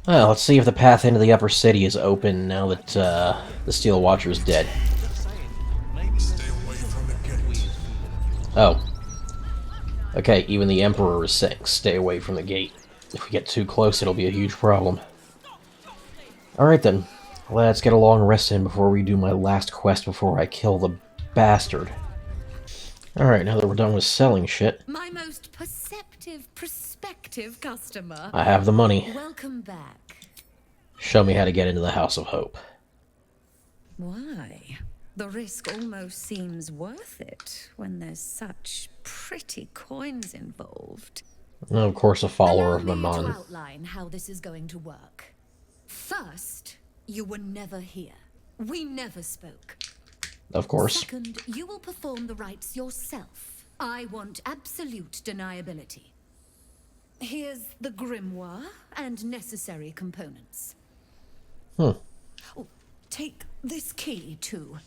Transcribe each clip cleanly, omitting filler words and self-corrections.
Well, let's see if the path into the upper city is open now that the Steel Watcher is dead. Stay away from the gate. Oh. Okay, even the Emperor is saying stay away from the gate. If we get too close, it'll be a huge problem. Alright then. Let's get a long rest in before we do my last quest before I kill the bastard. Alright, now that we're done with selling shit, My most perceptive prospective customer. I have the money. Welcome back. Show me how to get into the House of Hope. Why? The risk almost seems worth it when there's such pretty coins involved. And of course, a follower of Allow me to Mammon. outline how this is going to work. First, you were never here. We never spoke. Of course. Second, you will perform the rites yourself. I want absolute deniability. Here's the grimoire and necessary components. Oh, take this key, too.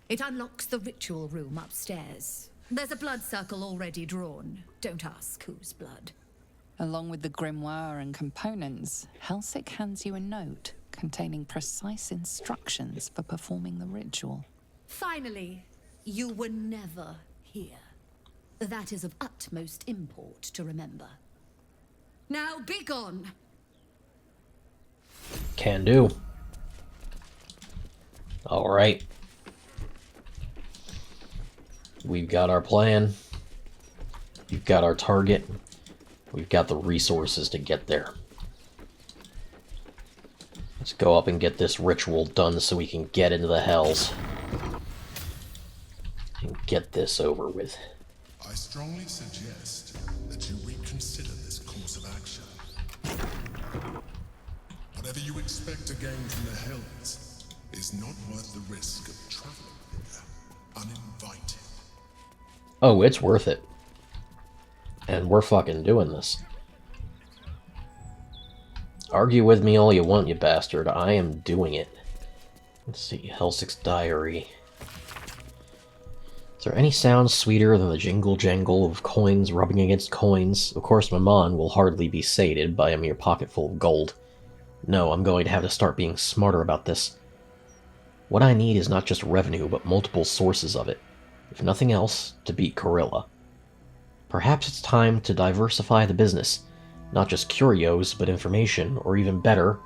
It unlocks the ritual room upstairs. There's a blood circle already drawn. Don't ask whose blood. Along with the grimoire and components, Helsik hands you a note containing precise instructions for performing the ritual. Finally, you were never here. That is of utmost import to remember. Now be gone! Can do. Alright. We've got our plan. We've got our target. We've got the resources to get there. Let's go up and get this ritual done so we can get into the hells. And get this over with. I strongly suggest that you reconsider this course of action. Whatever you expect to gain from the Hells is not worth the risk of traveling there uninvited. Oh, it's worth it. And we're fucking doing this. Argue with me all you want, you bastard. I am doing it. Let's see, Helsik's diary. Is there any sound sweeter than the jingle-jangle of coins rubbing against coins? Of course, Mammon will hardly be sated by a mere pocketful of gold. No, I'm going to have to start being smarter about this. What I need is not just revenue, but multiple sources of it. If nothing else, to beat Gorilla. Perhaps it's time to diversify the business. Not just curios, but information, or even better,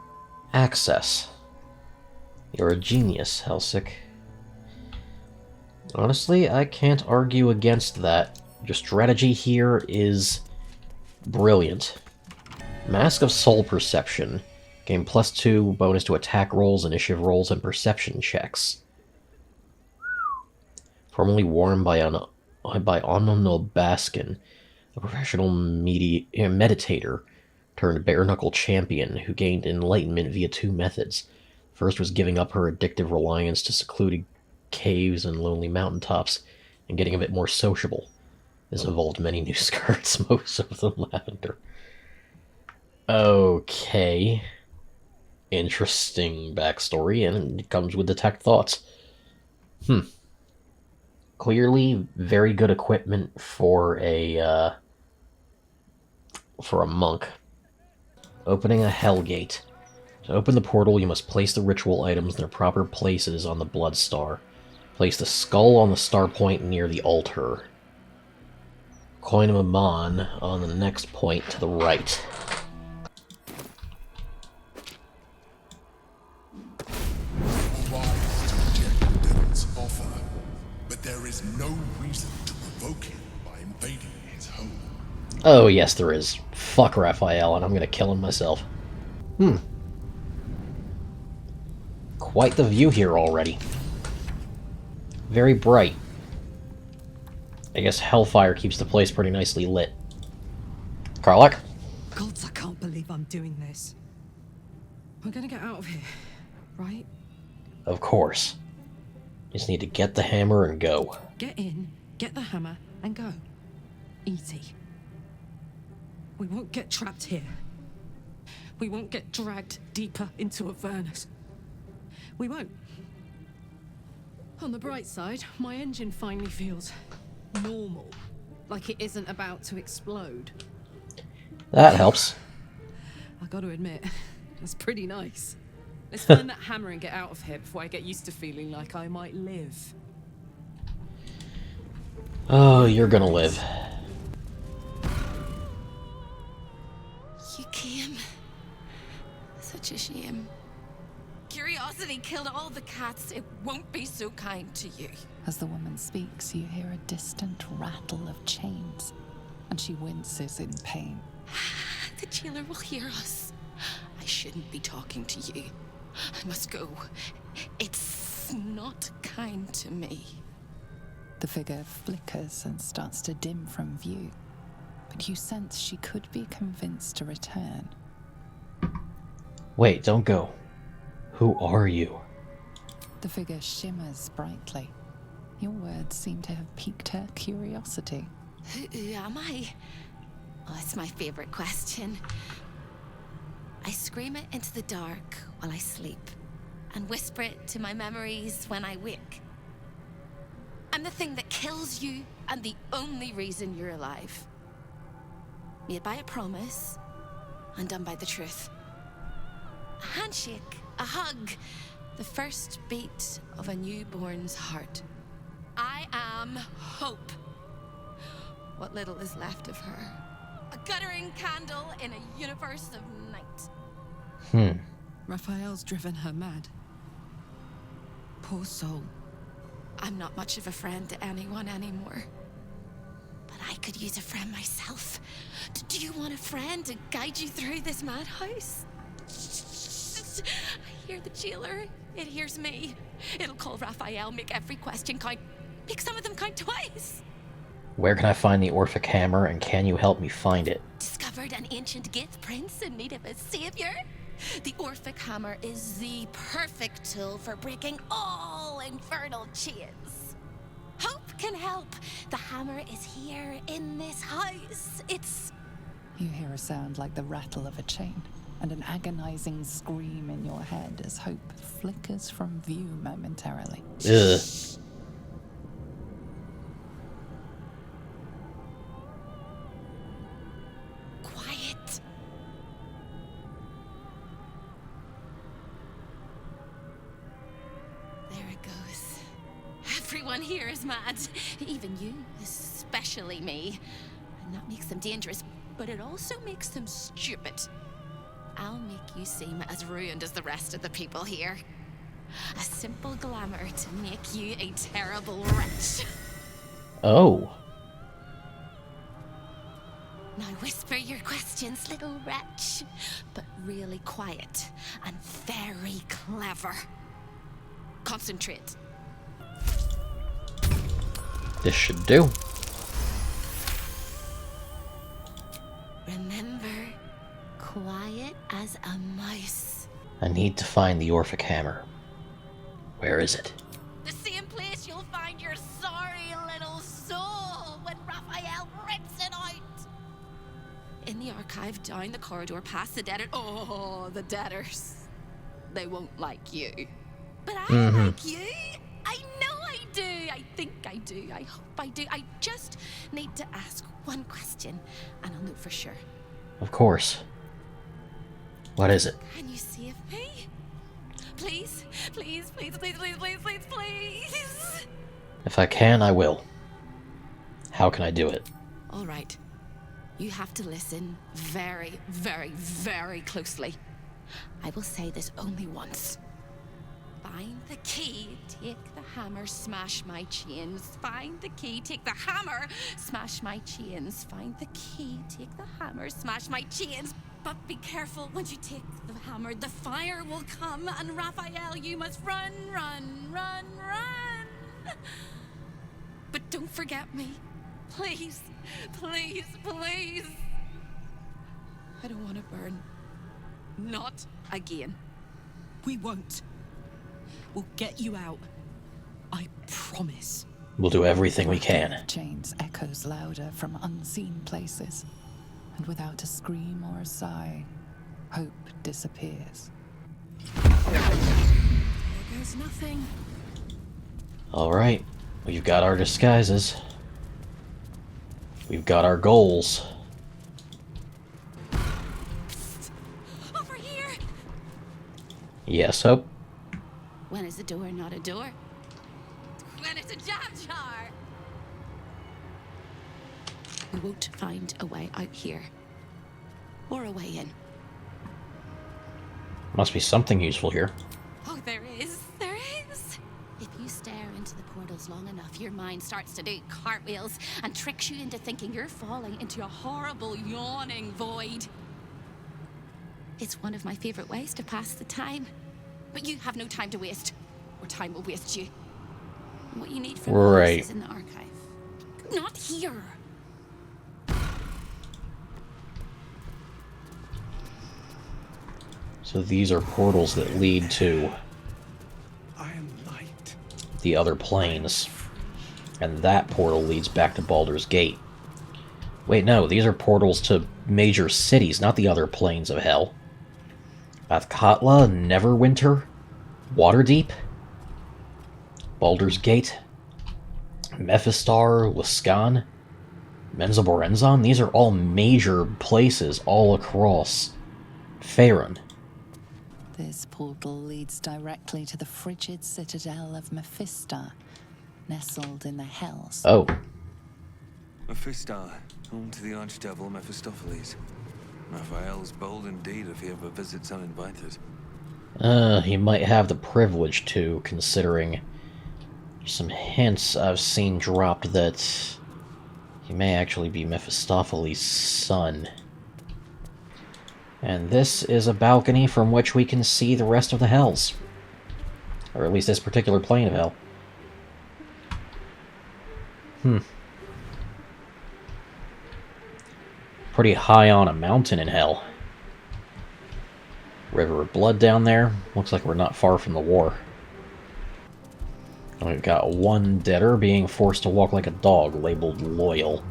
access. You're a genius, Helsik. Honestly, I can't argue against that. Your strategy here is brilliant. Mask of Soul Perception. Gain +2 bonus to attack rolls, initiative rolls, and perception checks. Formerly worn by Onno Baskin, a professional meditator turned bare-knuckle champion who gained enlightenment via 2 methods. First was giving up her addictive reliance to secluded caves and lonely mountaintops, and getting a bit more sociable. This involved many new skirts, most of them lavender. Okay. Interesting backstory, and it comes with detect thoughts. Clearly, very good equipment for a monk. Opening a hell gate. To open the portal, you must place the ritual items in their proper places on the blood star. Place the skull on the star point near the altar. Coin of Mammon on the next point to the right. Wise to reject the devil's offer, but there is no reason to provoke him by invading his home. Oh, yes, there is. Fuck Raphael, and I'm gonna kill him myself. Quite the view here already. Very bright. I guess Hellfire keeps the place pretty nicely lit. Karlak? Gods, I can't believe I'm doing this. We're gonna get out of here, right? Of course. Just need to get the hammer and go. Get in, get the hammer, and go. Easy. We won't get trapped here. We won't get dragged deeper into Avernus. We won't. On the bright side, my engine finally feels normal. Like it isn't about to explode. That helps. I gotta admit, That's pretty nice. Let's find that hammer and get out of here before I get used to feeling like I might live. Oh, you're gonna live. You came. Such a shame. Curiosity killed all the cats. It won't be so kind to you. As the woman speaks, you hear a distant rattle of chains, and she winces in pain. The jailer will hear us. I shouldn't be talking to you. I must go. It's not kind to me. The figure flickers and starts to dim from view, but you sense she could be convinced to return. Wait, don't go. Who are you? The figure shimmers brightly. Your words seem to have piqued her curiosity. Who am I? Oh, it's my favorite question. I scream it into the dark while I sleep, and whisper it to my memories when I wake. I'm the thing that kills you, and the only reason you're alive. Made by a promise, undone by the truth. A handshake, a hug, the first beat of a newborn's heart. I am hope. What little is left of her. A guttering candle in a universe of night. Raphael's driven her mad. Poor soul. I'm not much of a friend to anyone anymore. But I could use a friend myself. Do you want a friend to guide you through this madhouse? I hear the jailer. It hears me. It'll call Raphael, make every question count. Make some of them count twice. Where can I find the Orphic Hammer, and can you help me find it? Discovered an ancient gift prince in need of a savior. The Orphic Hammer is the perfect tool for breaking all infernal chains. Hope can help. The hammer is here in this house. It's... You hear a sound like the rattle of a chain, and an agonizing scream in your head as hope flickers from view momentarily. Ugh. quiet. There it goes. Everyone here is mad. Even you, especially me. And that makes them dangerous, but it also makes them stupid. I'll make you seem as ruined as the rest of the people here. A simple glamour to make you a terrible wretch. Oh. Now whisper your questions, little wretch. But really quiet and very clever. Concentrate. This should do. Remember, quiet as a mouse. I need to find the Orphic Hammer. Where is it? The same place you'll find your sorry little soul when Raphael rips it out. In the archive, down the corridor, past the debtor. Oh, the debtors. They won't like you. But I like you. I know I do. I think I do. I hope I do. I just need to ask one question, and I'll know for sure. Of course. What is it? Can you save me? Please, please, please, please, please, please, please, please. If I can, I will. How can I do it? All right. You have to listen very, very, very closely. I will say this only once. Find the key, take the hammer, smash my chains. Find the key, take the hammer, smash my chains. Find the key, take the hammer, smash my chains. But be careful, once you take the hammer, the fire will come, and Raphael, you must run, run, run, run. But don't forget me. Please, please, please. I don't want to burn. Not again. We won't. We'll get you out. I promise. We'll do everything we can. Chains echoes louder from unseen places, and without a scream or a sigh, hope disappears. There goes nothing. Alright, we've got our disguises. We've got our goals. Over here. Yes, Hope? When is a door not a door? When it's a jam jar! We won't find a way out here. Or a way in. Must be something useful here. Oh, there is. There is. If you stare into the portals long enough, your mind starts to do cartwheels and tricks you into thinking you're falling into a horrible, yawning void. It's one of my favorite ways to pass the time. But you have no time to waste. Or time will waste you. And what you need from us is in the archive. Not here. So these are portals that lead to I am light. the other planes. And that portal leads back to Baldur's Gate. Wait, no, these are portals to major cities, not the other planes of hell. Athkatla, Neverwinter, Waterdeep, Baldur's Gate, Mephistar, Luskan, Menzoberranzan. These are all major places all across Faerun. This portal leads directly to the frigid citadel of Mephistopholes, nestled in the Hells. Oh, Mephistopholes, home to the archdevil Mephistopheles. Raphael's bold indeed if he ever visits uninvited. he might have the privilege to, considering some hints I've seen dropped that he may actually be Mephistopheles' son. And this is a balcony from which we can see the rest of the Hells. Or at least this particular plane of hell. Pretty high on a mountain in hell. River of Blood down there. Looks like we're not far from the war. And we've got one debtor being forced to walk like a dog, labeled loyal.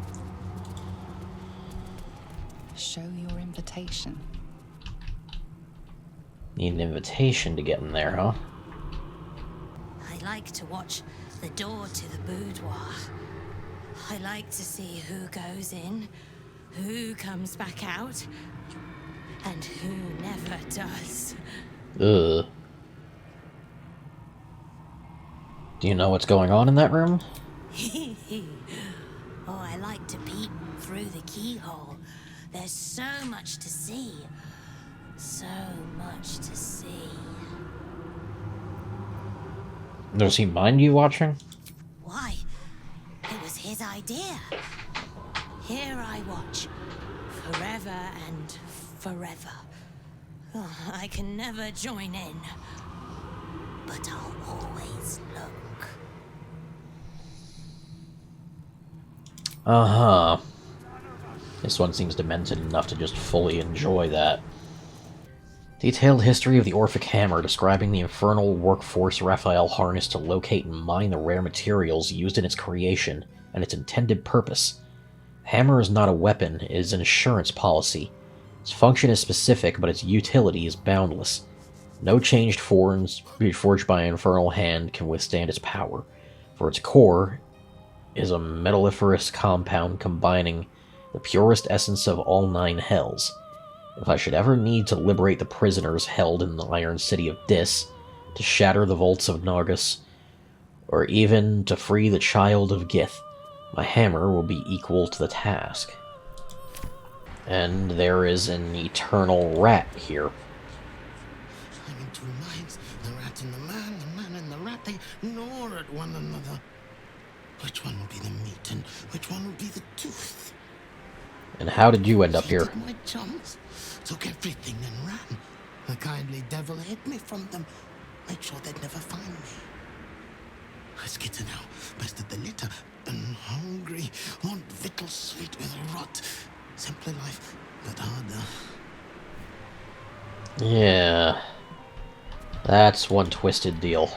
Show your invitation. Need an invitation to get in there, huh? I like to watch the door to the boudoir. I like to see who goes in, who comes back out, and who never does. Ugh. Do you know what's going on in that room? Oh, I like to peep through the keyhole. There's so much to see. So much to see. Does he mind you watching? Why? It was his idea. Here I watch. Forever and forever. Oh, I can never join in. But I'll always look. Uh-huh. This one seems demented enough to just fully enjoy that. Detailed history of the Orphic Hammer, describing the infernal workforce Raphael harnessed to locate and mine the rare materials used in its creation and its intended purpose. Hammer is not a weapon, it is an insurance policy. Its function is specific, but its utility is boundless. No changed forms forged by an infernal hand can withstand its power, for its core is a metalliferous compound combining the purest essence of all 9 hells. If I should ever need to liberate the prisoners held in the Iron City of Dis, to shatter the vaults of Nargus, or even to free the child of Gith, my hammer will be equal to the task. And there is an eternal rat here. I'm in two minds. The rat and the man and the rat, they gnaw at one another. Which one will be the meat and which one will be the tooth? And how did you end up here? Hated my chums, took everything and ran. The kindly devil hid me from them, made sure they'd never find me. I skitter now, bested the litter, and hungry, want victuals sweet with rot. Simpler life, but harder. Yeah. That's one twisted deal.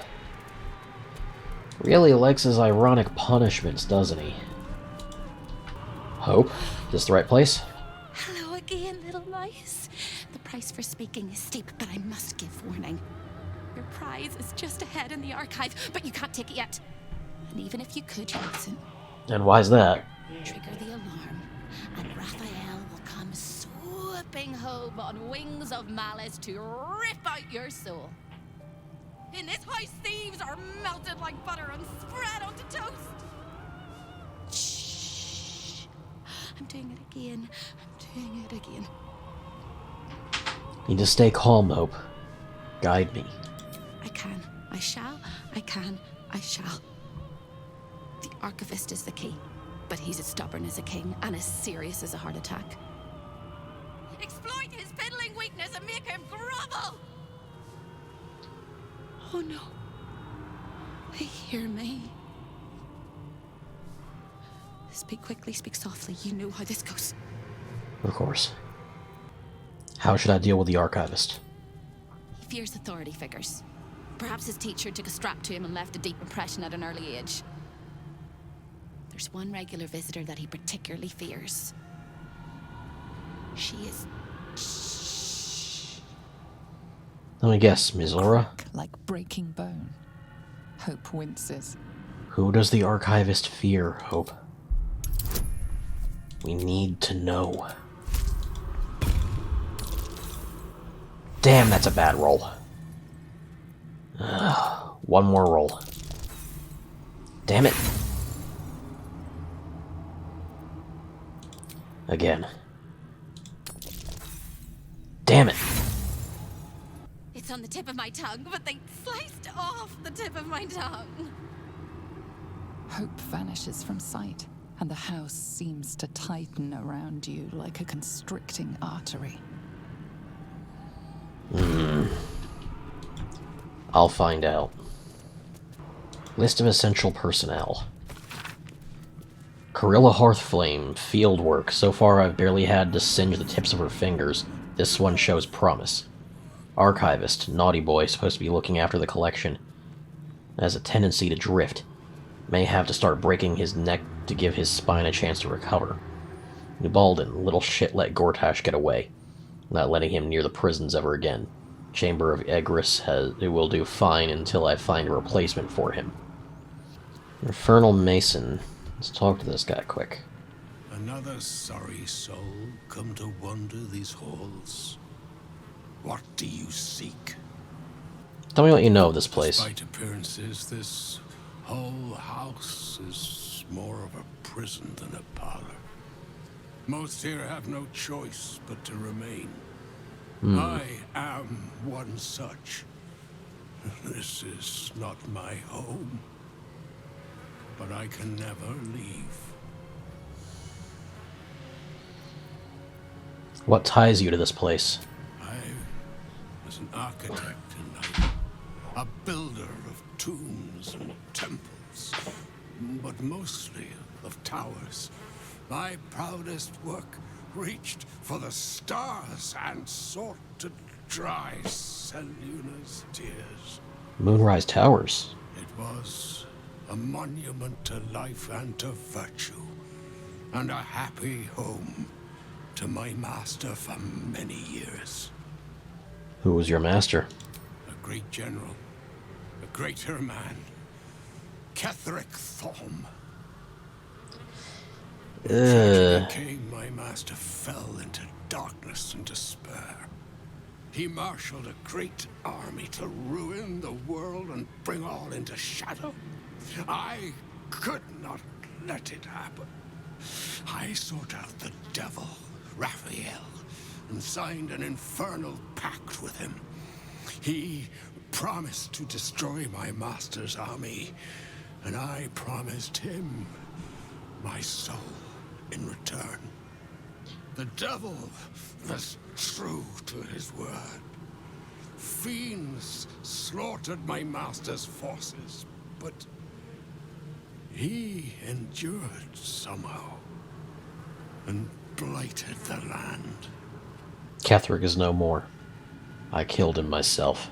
Really likes his ironic punishments, doesn't he? Hope? Is this the right place? Hello again, little mice. The price for speaking is steep, but I must give warning. Your prize is just ahead in the archive, but you can't take it yet. And even if you could, you mustn't. And why's that? Trigger the alarm, and Raphael will come swooping home on wings of malice to rip out your soul. In this house, thieves are melted like butter and spread onto toast. Shh. I'm doing it again. I'm doing it again. Need to stay calm, Hope. Guide me. I can. I shall. I can. I shall. The archivist is the key, but he's as stubborn as a king and as serious as a heart attack. Exploit his fiddling weakness and make him grovel! Oh no. They hear me. Speak quickly, speak softly. You know how this goes. Of course. How should I deal with the archivist? He fears authority figures. Perhaps his teacher took a strap to him and left a deep impression at an early age. There's one regular visitor that he particularly fears. She is... Shh. Let me guess, Mizora? Like breaking bone. Hope winces. Who does the archivist fear, Hope? We need to know. Damn, that's a bad roll. One more roll. Damn it. Again. Damn it. It's on the tip of my tongue, but they sliced off the tip of my tongue. Hope vanishes from sight, and the house seems to tighten around you like a constricting artery. I'll find out. List of essential personnel. Corilla Hearthflame, field work. So far I've barely had to singe the tips of her fingers. This one shows promise. Archivist, naughty boy, supposed to be looking after the collection. Has a tendency to drift. May have to start breaking his neck to give his spine a chance to recover. Nubalden, little shit let Gortash get away. Not letting him near the prisons ever again. Chamber of Egris it will do fine until I find a replacement for him. Infernal Mason. Let's talk to this guy quick. Another sorry soul come to wander these halls. What do you seek? Tell me what you know of this place. Despite appearances, this whole house is more of a prison than a parlor. Most here have no choice but to remain. I am one such. This is not my home, but I can never leave. What ties you to this place? I was an architect in life, a builder of tombs and temples, but mostly of towers. My proudest work reached for the stars and sought to dry Seluna's tears. Moonrise Towers. It was a monument to life and to virtue, and a happy home to my master for many years. Who was your master? A great general, a greater man, Ketheric Thorm. King, my master fell into darkness and despair. He marshaled a great army to ruin the world and bring all into shadow. I could not let it happen. I sought out the devil, Raphael, and signed an infernal pact with him. He promised to destroy my master's army, and I promised him my soul in return. The devil was true to his word. Fiends slaughtered my master's forces, but he endured somehow and blighted the land. Ketheric is no more. I killed him myself.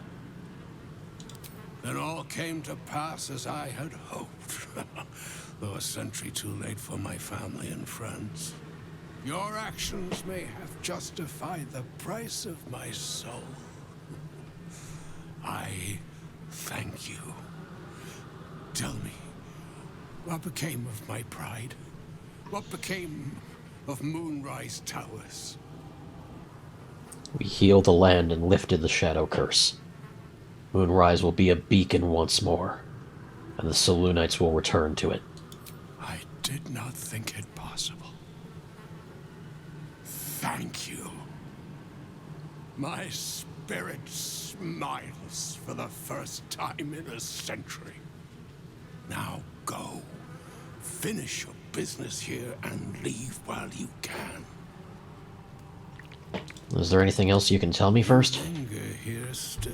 Then all came to pass as I had hoped. Though a century too late for my family and friends. Your actions may have justified the price of my soul. I thank you. Tell me, what became of my pride? What became of Moonrise Towers? We healed the land and lifted the shadow curse. Moonrise will be a beacon once more, and the Selûnites will return to it. I did not think it possible. Thank you. My spirit smiles for the first time in a century. Now go. Finish your business here and leave while you can. Is there anything else you can tell me first? Linger here still.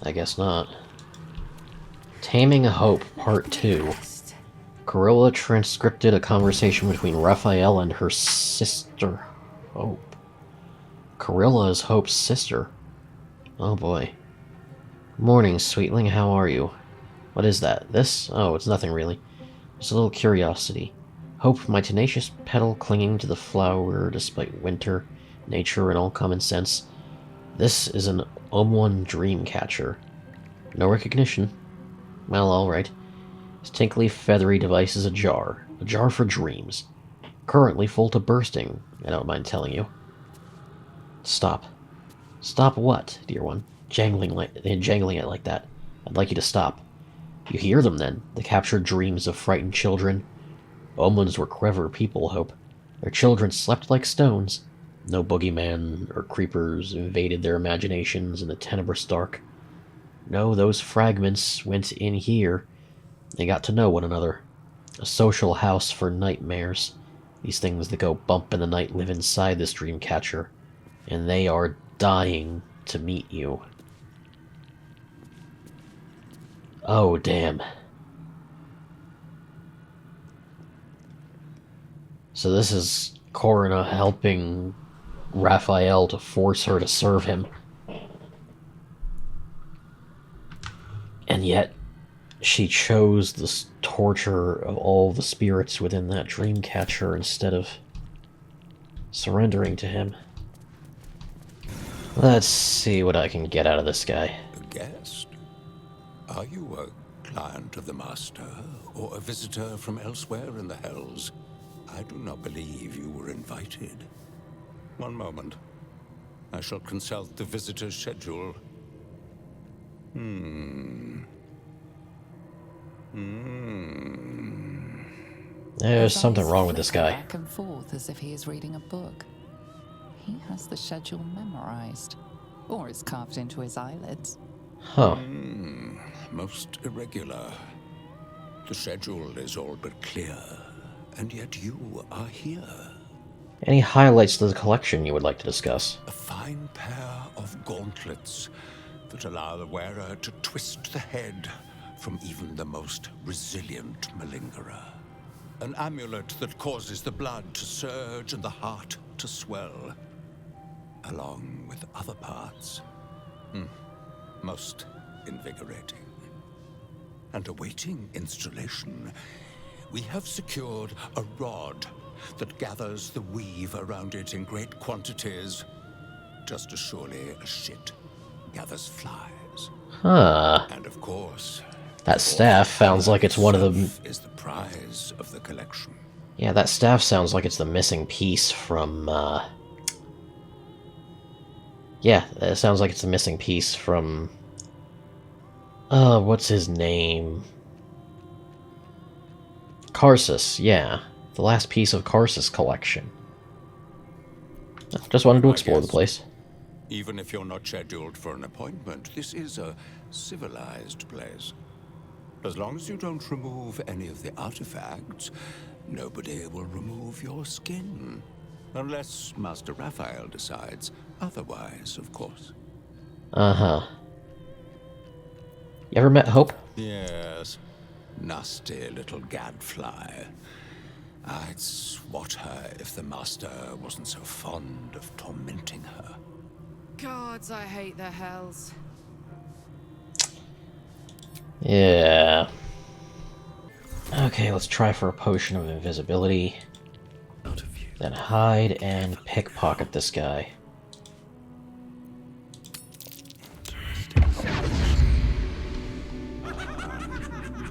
I guess not. Taming a Hope, Part 2. Corilla transcripted a conversation between Raphael and her sister, Hope. Corilla is Hope's sister. Oh boy. Morning, sweetling, how are you? What is that? This? Oh, it's nothing really. Just a little curiosity. Hope, my tenacious petal clinging to the flower despite winter, nature, and all common sense. This is an Omwan dream catcher. No recognition. Well, alright. His tinkly, feathery device is a jar for dreams. Currently full to bursting, I don't mind telling you. Stop. Stop what, dear one? Jangling it like that. I'd like you to stop. You hear them, then, the captured dreams of frightened children. Omans were clever people, Hope. Their children slept like stones. No boogeyman or creepers invaded their imaginations in the tenebrous dark. No, those fragments went in here. They got to know one another. A social house for nightmares. These things that go bump in the night live inside this dream catcher. And they are dying to meet you. Oh, damn. So this is Corina helping Raphael to force her to serve him. And yet, she chose the torture of all the spirits within that dream catcher instead of surrendering to him. Let's see what I can get out of this guy. A guest? Are you a client of the Master, or a visitor from elsewhere in the Hells? I do not believe you were invited. One moment. I shall consult the visitor's schedule. There's His something eyes wrong with this flicker guy. Back and forth as if he is reading a book. He has the schedule memorized, or it's carved into his eyelids. Huh. Most irregular. The schedule is all but clear, and yet you are here. Any highlights to the collection you would like to discuss? A fine pair of gauntlets that allow the wearer to twist the head from even the most resilient malingerer. An amulet that causes the blood to surge and the heart to swell, along with other parts. Most invigorating. And awaiting installation, we have secured a rod that gathers the weave around it in great quantities, just as surely as shit gathers flies. Huh. And of course, That staff sounds like it's one of the... is the prize of the collection. Yeah, that staff sounds like it's the missing piece from, Yeah, it sounds like it's the missing piece from... what's his name? Karsus, yeah. The last piece of Karsus collection. Just wanted to explore the place. Even if you're not scheduled for an appointment, this is a civilized place. As long as you don't remove any of the artifacts, nobody will remove your skin. Unless Master Raphael decides otherwise, of course. Uh-huh. You ever met Hope? Yes. Nasty little gadfly. I'd swat her if the Master wasn't so fond of tormenting her. Gods, I hate the Hells. Yeah. Okay, let's try for a potion of invisibility. Then hide and pickpocket this guy.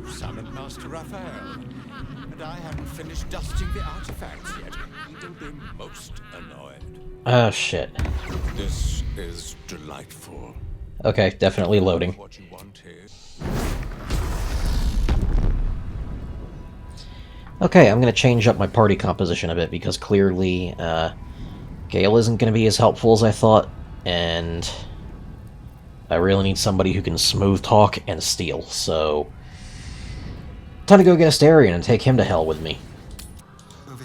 Summoned Master Raphael, and I haven't finished dusting the artifacts yet. He will be most annoyed. Oh, shit. This is delightful. Okay, definitely loading. What you want here. Okay, I'm gonna change up my party composition a bit, because clearly, Gale isn't gonna be as helpful as I thought, and I really need somebody who can smooth talk and steal, so... time to go get Asterion and take him to hell with me.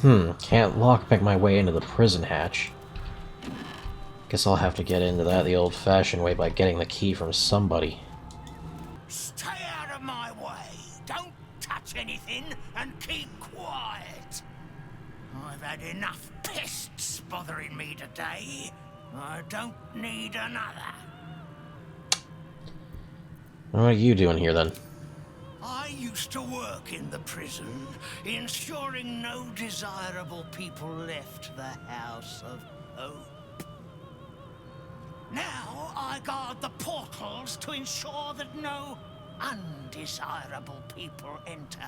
Can't lockpick my way into the prison hatch. Guess I'll have to get into that the old-fashioned way by getting the key from somebody. Stay out of my way. Don't touch anything and keep quiet. I've had enough pests bothering me today. I don't need another. What are you doing here, then? I used to work in the prison, ensuring no desirable people left the House of Hope. Now I guard the portals to ensure that no undesirable people enter.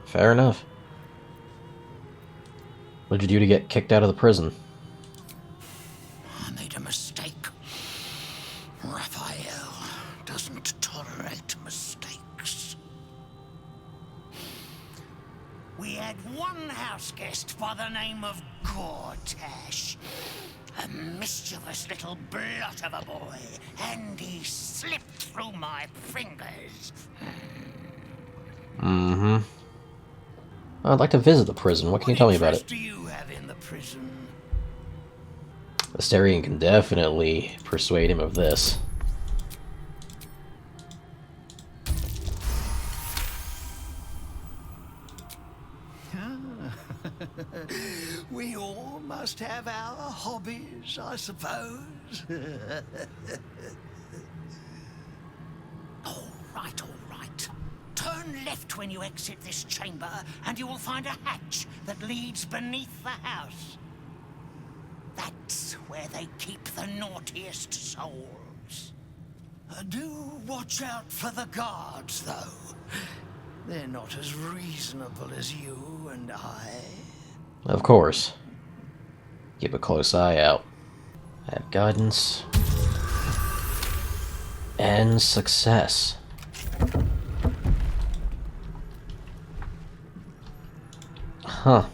Fair enough. What did you do to get kicked out of the prison? I made a mistake. Raphael doesn't tolerate mistakes. We had one house guest by the name of Gortash. A mischievous little blot of a boy, and he slipped through my fingers. I'd like to visit the prison. What can you tell me about it? What interest do you have in the prison? Asterion can definitely persuade him of this. We all must have our hobbies, I suppose. All right. Turn left when you exit this chamber, and you will find a hatch that leads beneath the house. That's where they keep the naughtiest souls. Do watch out for the guards, though. They're not as reasonable as you and I. Of course. Keep a close eye out. Add guidance. And success. Huh.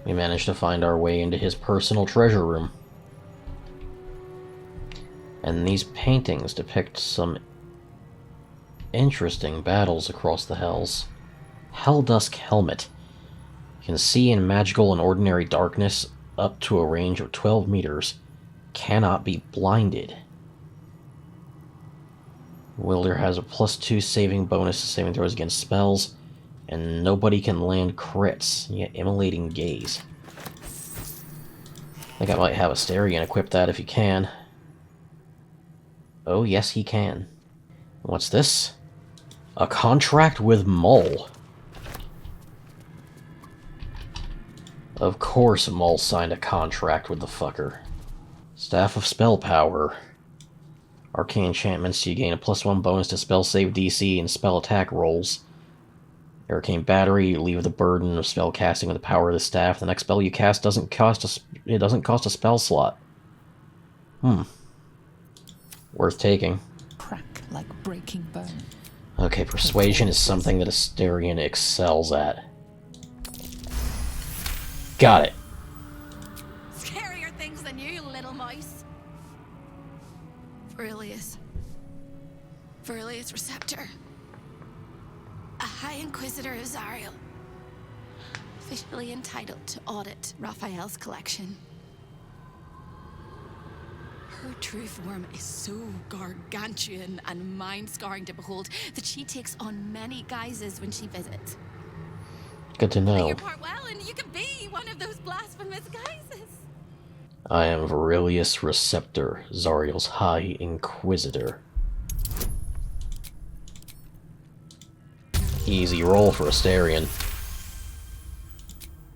We managed to find our way into his personal treasure room. And these paintings depict some interesting battles across the Hells. Helldusk Helmet. You can see in magical and ordinary darkness up to a range of 12 meters. Cannot be blinded. Wielder has a +2 saving bonus to saving throws against spells, and nobody can land crits. You get Immolating Gaze. I think I might have Asterion equip that if he can. Oh, yes, he can. What's this? A contract with Mull. Of course Mull signed a contract with the fucker. Staff of Spell Power. Arcane enchantments, you gain a +1 bonus to spell save DC and spell attack rolls. Arcane Battery, you leave the burden of spell casting with the power of the staff. The next spell you cast doesn't cost a spell slot. Worth taking. Crack like breaking bone. Okay, Persuasion is something that Asterion excels at. Got it. Scarier things than you, little mice. Verilius Receptor. A High Inquisitor of Zariel. Officially entitled to audit Raphael's collection. Her true form is so gargantuan and mind-scarring to behold that she takes on many guises when she visits. Good to know. Your part well, and you can be one of those blasphemous guises. I am Verilius Receptor, Zariel's High Inquisitor. Easy roll for Asterion.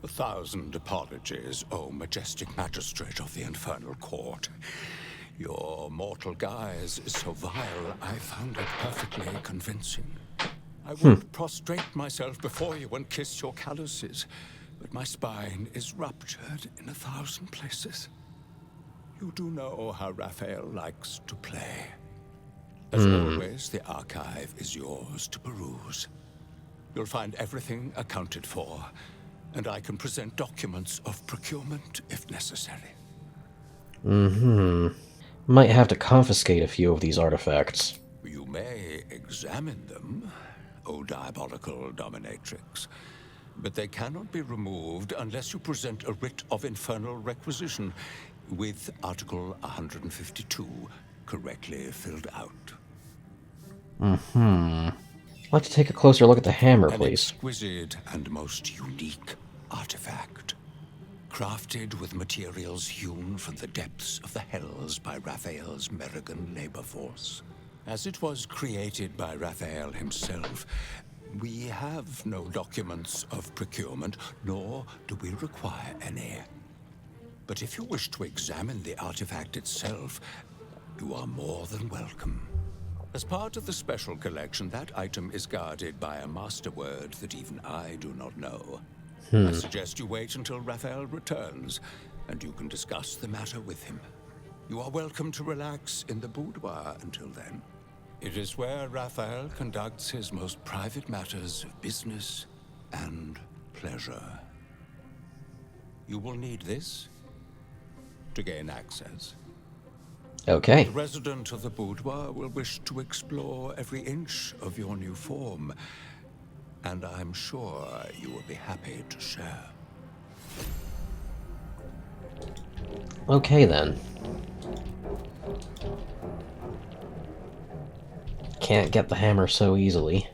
1,000 apologies, O majestic magistrate of the Infernal Court. Your mortal guise is so vile, I found it perfectly convincing. I would prostrate myself before you and kiss your calluses, but my spine is ruptured in 1,000 places. You do know how Raphael likes to play. As always, the archive is yours to peruse. You'll find everything accounted for, and I can present documents of procurement if necessary. Might have to confiscate a few of these artifacts. You may examine them, O diabolical dominatrix, but they cannot be removed unless you present a writ of infernal requisition with Article 152 correctly filled out. I'd like to take a closer look at the hammer, An please. exquisite and most unique artifact, crafted with materials hewn from the depths of the hells by Raphael's Merrigan labor force. As it was created by Raphael himself, we have no documents of procurement, nor do we require any. But if you wish to examine the artifact itself, you are more than welcome. As part of the special collection, that item is guarded by a master word that even I do not know. I suggest you wait until Raphael returns, and you can discuss the matter with him. You are welcome to relax in the boudoir until then. It is where Raphael conducts his most private matters of business and pleasure. You will need this to gain access. Okay. The resident of the boudoir will wish to explore every inch of your new form, and I'm sure you will be happy to share. Okay, then. Can't get the hammer so easily.